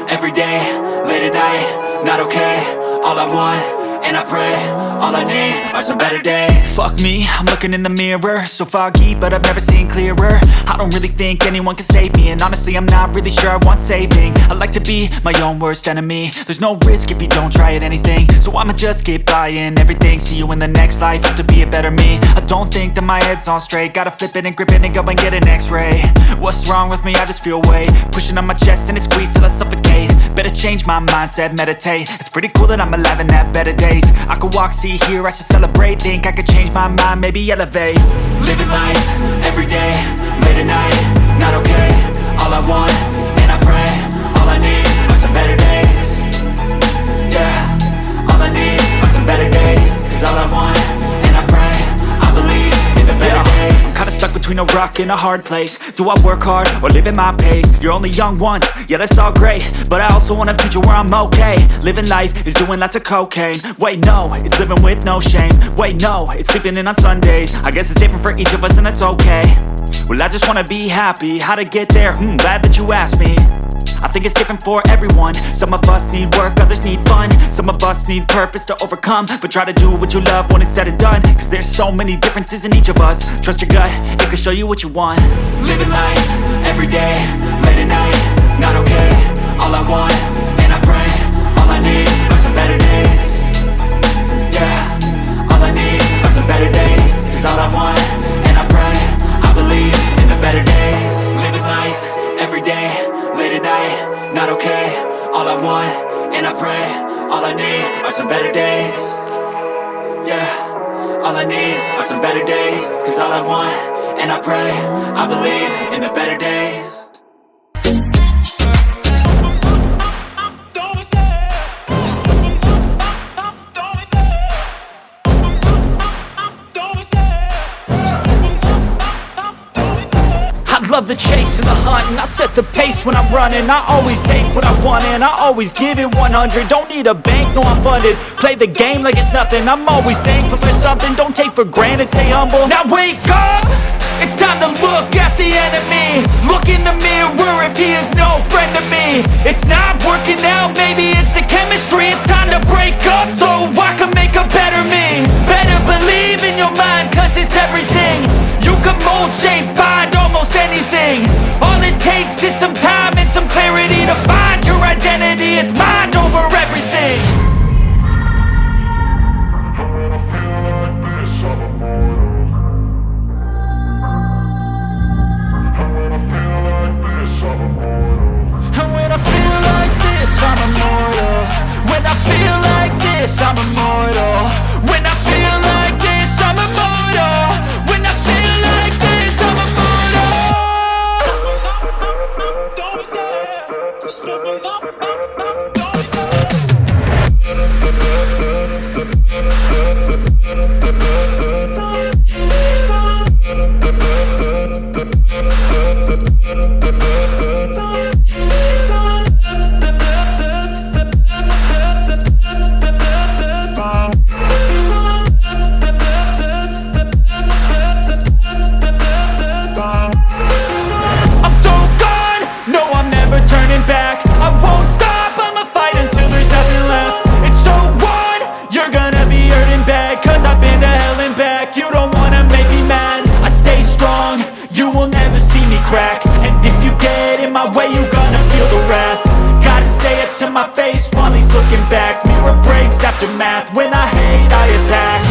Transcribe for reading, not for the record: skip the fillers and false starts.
every day, late at night, not okay. All I want, and I pray, all I need are some better days. Fuck me, I'm looking in the mirror, so foggy, but I've never seen clearer. I don't really think anyone can save me, and honestly I'm not really sure I want saving. I like to be my own worst enemy. There's no risk if you don't try at anything, so I'ma just keep buying everything. See you in the next life, have to be a better me. I don't think that my head's on straight, gotta flip it and grip it and go and get an x-ray. What's wrong with me? I just feel weight pushing on my chest and it squeezes till I suffocate. Better change my mindset, meditate. It's pretty cool that I'm alive and have better days. I could walk, see, hear, I should celebrate. Think I could change my mind, maybe elevate. Living life, every day, late at night, not okay. All I want, and I pray, all I need are some better days. Yeah, all I need are some better days. Cause all I want, and I pray, I believe in the better days. I'm kinda stuck between a rock and a hard place. Do I work hard or live at my pace? You're only young once, yeah that's all great, but I also want a future where I'm okay. Living life is doing lots of cocaine. Wait no, it's living with no shame. Wait no, it's sleeping in on Sundays. I guess it's different for each of us and that's okay. Well I just wanna be happy, how to get there? Glad that you asked me. I think it's different for everyone. Some of us need work, others need fun. Some of us need purpose to overcome. But try to do what you love when it's said and done. Cause there's so many differences in each of us. Trust your gut, it can show you what you want. Living life, every day, late at night, not okay. All I want, and I pray, all I need are some better days. Yeah, all I need are some better days. Cause all I want, and I pray, I believe in the better days. Living life, every day, late at night, not okay. All I want, and I pray, all I need are some better days. Yeah, all I need are some better days. Cause all I want, and I pray, I believe in the better days. I love the chase and the hunt, and I set the pace when I'm running. I always take what I want and I always give it 100. Don't need a bank, no I'm funded. Play the game like it's nothing. I'm always thankful for something. Don't take for granted, stay humble. Now wake up! It's time to look at the enemy. Look in the mirror if he is no friend to me. It's not working out, maybe it's the chemistry. It's time to break up so I can make a better me. Better believe in your mind, cause it's everything. You can mold, shape, find almost anything. All it takes is some time and some clarity to find your identity. It's mind over everything. And when I feel like this, I'm immortal. When I feel like this, I'm immortal. When I feel like this, I'm immortal. When I feel like this, I'm immortal. Don't be scared. Just level up. Don't be scared. And if you get in my way, you gonna feel the wrath. Gotta say it to my face while he's looking back. Mirror breaks after math. When I hate, I attack.